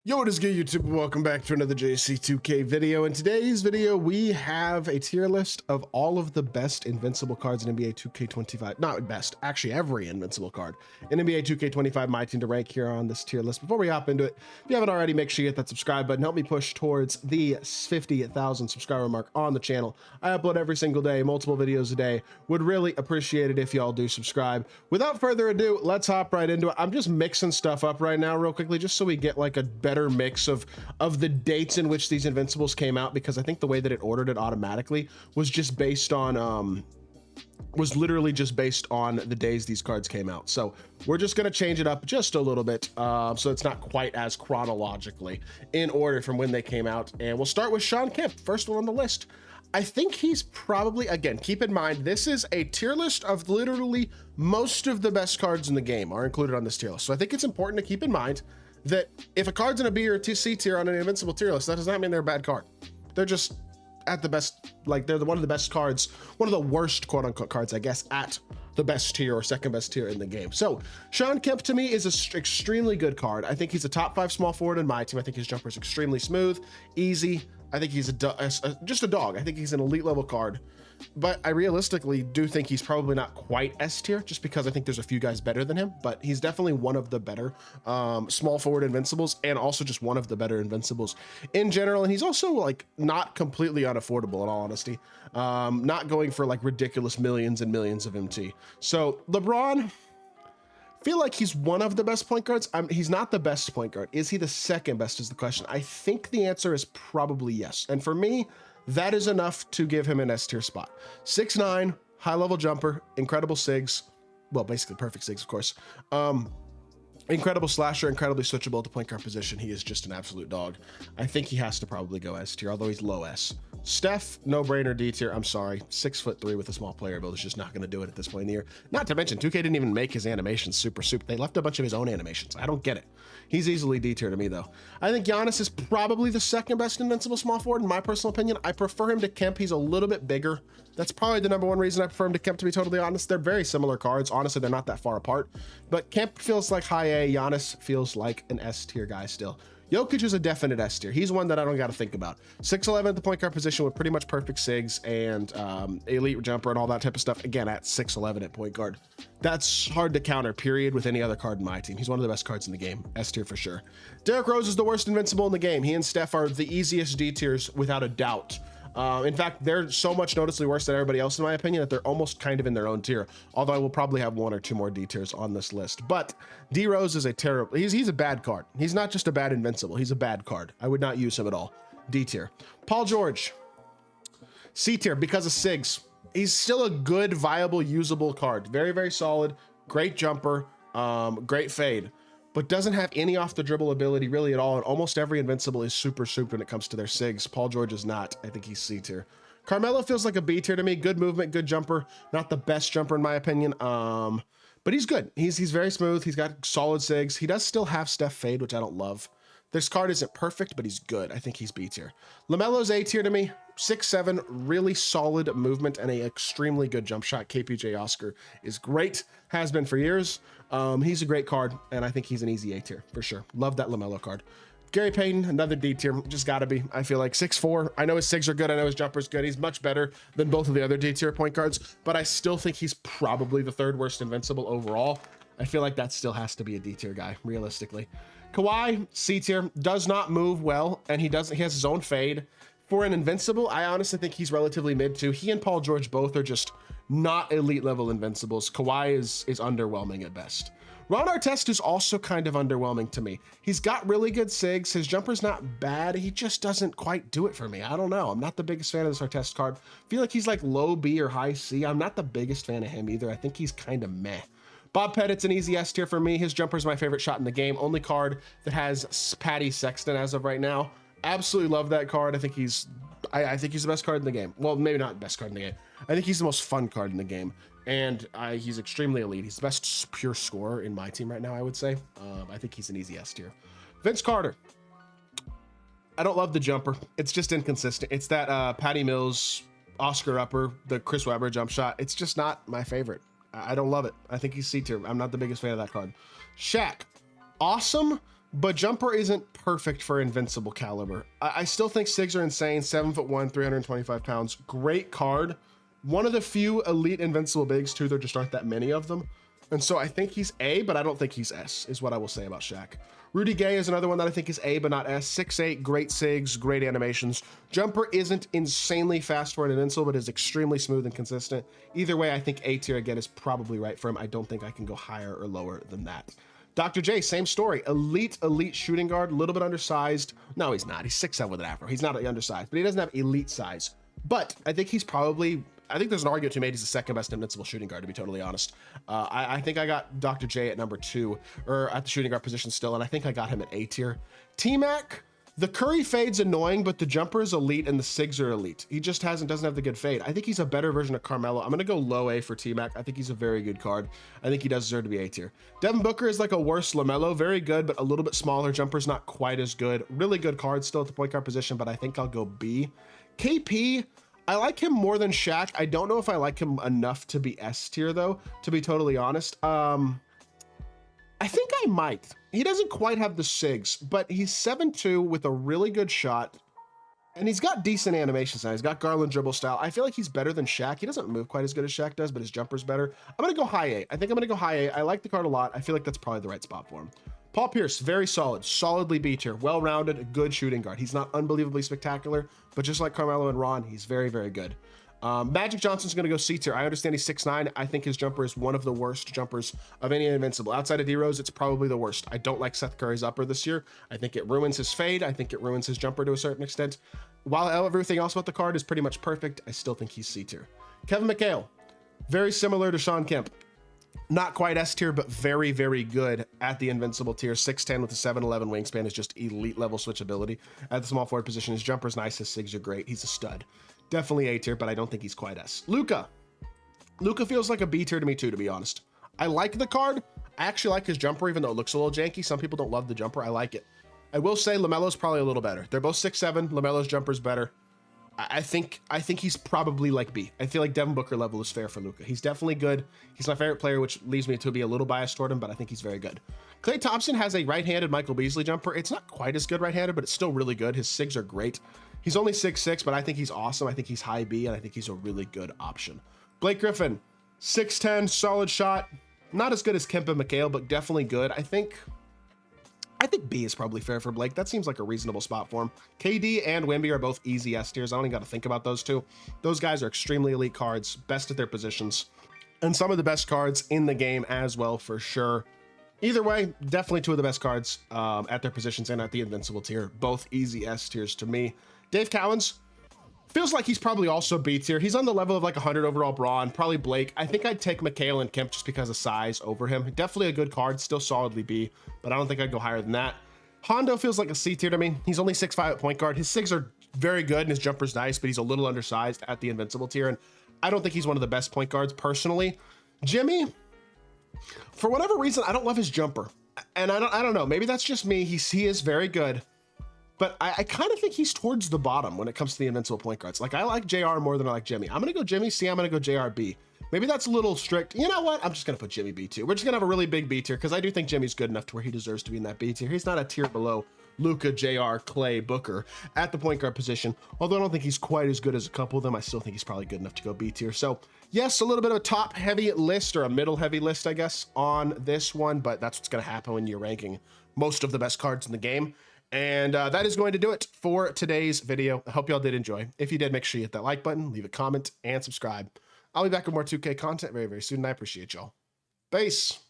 Yo, what is good, YouTube? Welcome back to another JC2K video. In today's video, we have a tier list of all of the best Invincible cards in NBA 2K25. Not best, actually every Invincible card in NBA 2K25, my team to rank here on this tier list. Before we hop into it, if you haven't already, make sure you hit that subscribe button. Help me push towards the 50,000 subscriber mark on the channel. I upload every single day, multiple videos a day. Would really appreciate it if y'all do subscribe. Without further ado, let's hop right into it. I'm just mixing stuff up right now real quickly, just so we get like a better mix of the dates in which these Invincibles came out, because I think the way that it ordered it automatically was just based on was literally just based on the days these cards came out. So we're just going to change it up just a little bit, so it's not quite as chronologically in order from when they came out. And we'll start with Shawn Kemp, first one on the list. I think he's probably, again, keep in mind, this is a tier list of literally most of the best cards in the game are included on this tier list. So I think it's important to keep in mind that if a card's in a B or a C tier on an Invincible tier list, that does not mean they're a bad card. They're just at the best, like they're one of the best cards, one of the worst quote unquote cards, I guess, at the best tier or second best tier in the game. So Shawn Kemp to me is an extremely good card. I think he's a top 5 small forward in my team. I think his jumper is extremely smooth, easy. I think he's just a dog. I think he's an elite level card, but I realistically do think he's probably not quite S tier, just because I think there's a few guys better than him, but he's definitely one of the better small forward Invincibles, and also just one of the better Invincibles in general. And he's also like not completely unaffordable in all honesty, not going for like ridiculous millions and millions of MT. So LeBron, feel like he's one of the best point guards. He's not the best point guard. Is he the second best is the question. I think the answer is probably yes. And for me, that is enough to give him an S tier spot. 6'9", high level jumper, incredible SIGs. Well, basically perfect SIGs, of course. Incredible slasher, incredibly switchable at the point guard position. He is just an absolute dog. I think he has to probably go S tier, although he's low S. Steph, no brainer, D tier. I'm sorry, 6'3" with a small player build is just not going to do it at this point in the year. Not to mention 2K didn't even make his animations super. They left a bunch of his own animations. I don't get it. He's easily D tier to me though. I think Giannis is probably the second best Invincible small forward in my personal opinion. I prefer him to Kemp. He's a little bit bigger. That's probably the number one reason I prefer him to Kemp, to be totally honest. They're very similar cards. Honestly, they're not that far apart, but Kemp feels like high A. Giannis feels like an S tier guy still. Jokic is a definite S tier. He's one that I don't got to think about. 6'11" at the point guard position with pretty much perfect SIGs and elite jumper and all that type of stuff. Again, at 6'11" at point guard. That's hard to counter, period, with any other card in my team. He's one of the best cards in the game. S tier for sure. Derrick Rose is the worst Invincible in the game. He and Steph are the easiest D tiers without a doubt. In fact, they're so much noticeably worse than everybody else in my opinion that they're almost kind of in their own tier, although I will probably have 1 or 2 more D tiers on this list. But D Rose is a terrible, he's a bad card. He's not just a bad Invincible, he's a bad card. I would not use him at all. D tier. Paul George, C tier because of SIGs. He's still a good, viable, usable card. Very, very solid, great jumper, great fade, but doesn't have any off the dribble ability really at all. And almost every Invincible is super souped when it comes to their SIGs. Paul George is not. I think he's C tier. Carmelo feels like a B tier to me. Good movement, good jumper. Not the best jumper in my opinion, but he's good. He's very smooth. He's got solid SIGs. He does still have Steph fade, which I don't love. This card isn't perfect, but he's good. I think he's B tier. LaMelo's A tier to me. 6'7", really solid movement and a extremely good jump shot. KPJ Oscar is great, has been for years. He's a great card, and I think he's an easy A tier for sure. Love that LaMelo card. Gary Payton, another D tier, just gotta be. I feel like 6'4". I know his SIGs are good. I know his jumper's good. He's much better than both of the other D tier point guards, but I still think he's probably the 3rd worst Invincible overall. I feel like that still has to be a D tier guy, realistically. Kawhi, C tier, does not move well, and he has his own fade. For an Invincible, I honestly think he's relatively mid too. He and Paul George both are just not elite level Invincibles. Kawhi is underwhelming at best. Ron Artest is also kind of underwhelming to me. He's got really good SIGs. His jumper's not bad. He just doesn't quite do it for me. I don't know. I'm not the biggest fan of this Artest card. I feel like he's like low B or high C. I'm not the biggest fan of him either. I think he's kind of meh. Bob Pettit's an easy S tier for me. His jumper is my favorite shot in the game. Only card that has Patty Sexton as of right now. Absolutely love that card. I think he's the best card in the game. Well, maybe not best card in the game. I think he's the most fun card in the game, and he's extremely elite. He's the best pure scorer in my team right now, I would say. I think he's an easy S tier. Vince Carter. I don't love the jumper. It's just inconsistent. It's that Patty Mills, Oscar upper, the Chris Webber jump shot. It's just not my favorite. I don't love it. I think he's C tier. I'm not the biggest fan of that card. Shaq. Awesome, but jumper isn't perfect for Invincible caliber. I still think Sigs are insane. 7'1", 325 pounds. Great card. One of the few elite Invincible bigs too. There just aren't that many of them. And so I think he's A, but I don't think he's S, is what I will say about Shaq. Rudy Gay is another one that I think is A, but not S. 6'8", great Sigs, great animations. Jumper isn't insanely fast for an Invincible, but is extremely smooth and consistent. Either way, I think A tier again is probably right for him. I don't think I can go higher or lower than that. Dr. J, same story. Elite shooting guard, a little bit undersized. No, he's not. He's 6'7" with an afro. He's not undersized, but he doesn't have elite size. But I think he's probably, I think there's an argument to be made he's the second best Invincible shooting guard, to be totally honest. I think I got Dr. J at number 2, or at the shooting guard position still, and I think I got him at A tier. T-Mac, the Curry fade's annoying, but the jumper is elite and the Sigs are elite. He just doesn't have the good fade. I think he's a better version of Carmelo. I'm gonna go low A for T-Mac. I think he's a very good card. I think he does deserve to be A tier. Devin Booker is like a worse LaMelo, very good, but a little bit smaller. Jumper's not quite as good. Really good card still at the point guard position, but I think I'll go B. KP, I like him more than Shaq. I don't know if I like him enough to be S tier though, to be totally honest. I think I might. He doesn't quite have the Sigs, but he's 7'2" with a really good shot. And he's got decent animations now. He's got Garland dribble style. I feel like he's better than Shaq. He doesn't move quite as good as Shaq does, but his jumper's better. I'm gonna go high A. I think I'm gonna go high A. I like the card a lot. I feel like that's probably the right spot for him. Paul Pierce, very solid, solidly B tier, well-rounded, good shooting guard. He's not unbelievably spectacular, but just like Carmelo and Ron, he's very, very good. Magic Johnson's gonna go C tier. I understand he's 6'9". I think his jumper is one of the worst jumpers of any Invincible. Outside of D-Rose, it's probably the worst. I don't like Seth Curry's upper this year. I think it ruins his fade. I think it ruins his jumper to a certain extent. While everything else about the card is pretty much perfect, I still think he's C tier. Kevin McHale, very similar to Sean Kemp. Not quite S tier, but very, very good at the Invincible tier. 6'10" with a 7'11" wingspan is just elite level switchability. At the small forward position, his jumper's nice, his Sigs are great. He's a stud. Definitely A tier, but I don't think he's quite S. Luka feels like a B tier to me too, to be honest. I like the card. I actually like his jumper, even though it looks a little janky. Some people don't love the jumper. I like it. I will say LaMelo's probably a little better. They're both 6'7". LaMelo's jumper's better. I think he's probably like B. I feel like Devin Booker level is fair for Luka. He's definitely good. He's my favorite player, which leaves me to be a little biased toward him, but I think he's very good. Klay Thompson has a right-handed Michael Beasley jumper. It's not quite as good right-handed, but it's still really good. His Sigs are great. He's only 6'6", but I think he's awesome. I think he's high B, and I think he's a really good option. Blake Griffin, 6'10", solid shot. Not as good as Kemp and McHale, but definitely good. I think B is probably fair for Blake. That seems like a reasonable spot for him. KD and Wemby are both easy S tiers. I don't even got to think about those two. Those guys are extremely elite cards, best at their positions, and some of the best cards in the game as well, for sure. Either way, definitely two of the best cards at their positions and at the Invincible tier. Both easy S tiers to me. Dave Cowens feels like he's probably also B tier. He's on the level of like 100 overall Braun, probably Blake. I think I'd take McHale and Kemp just because of size over him. Definitely a good card, still solidly B, but I don't think I'd go higher than that. Hondo feels like a C tier to me. He's only 6'5" at point guard. His Sigs are very good and his jumper's nice, but he's a little undersized at the Invincible tier, and I don't think he's one of the best point guards personally. Jimmy, for whatever reason, I don't love his jumper, and I don't know. Maybe that's just me. He is very good, but I kind of think he's towards the bottom when it comes to the Invincible point guards. Like, I like JR more than I like Jimmy. I'm gonna go Jimmy C. I'm gonna go JR B. Maybe that's a little strict. You know what? I'm just gonna put Jimmy B tier. We're just gonna have a really big B tier because I do think Jimmy's good enough to where he deserves to be in that B tier. He's not a tier below Luka, JR, Klay, Booker at the point guard position. Although I don't think he's quite as good as a couple of them, I still think he's probably good enough to go B tier. So yes, a little bit of a top heavy list, or a middle heavy list, I guess, on this one, but that's what's gonna happen when you're ranking most of the best cards in the game. And that is going to do it for today's video. I hope y'all did enjoy. If you did, make sure you hit that like button, leave a comment, and subscribe. I'll be back with more 2K content very, very soon, and I appreciate y'all. Peace.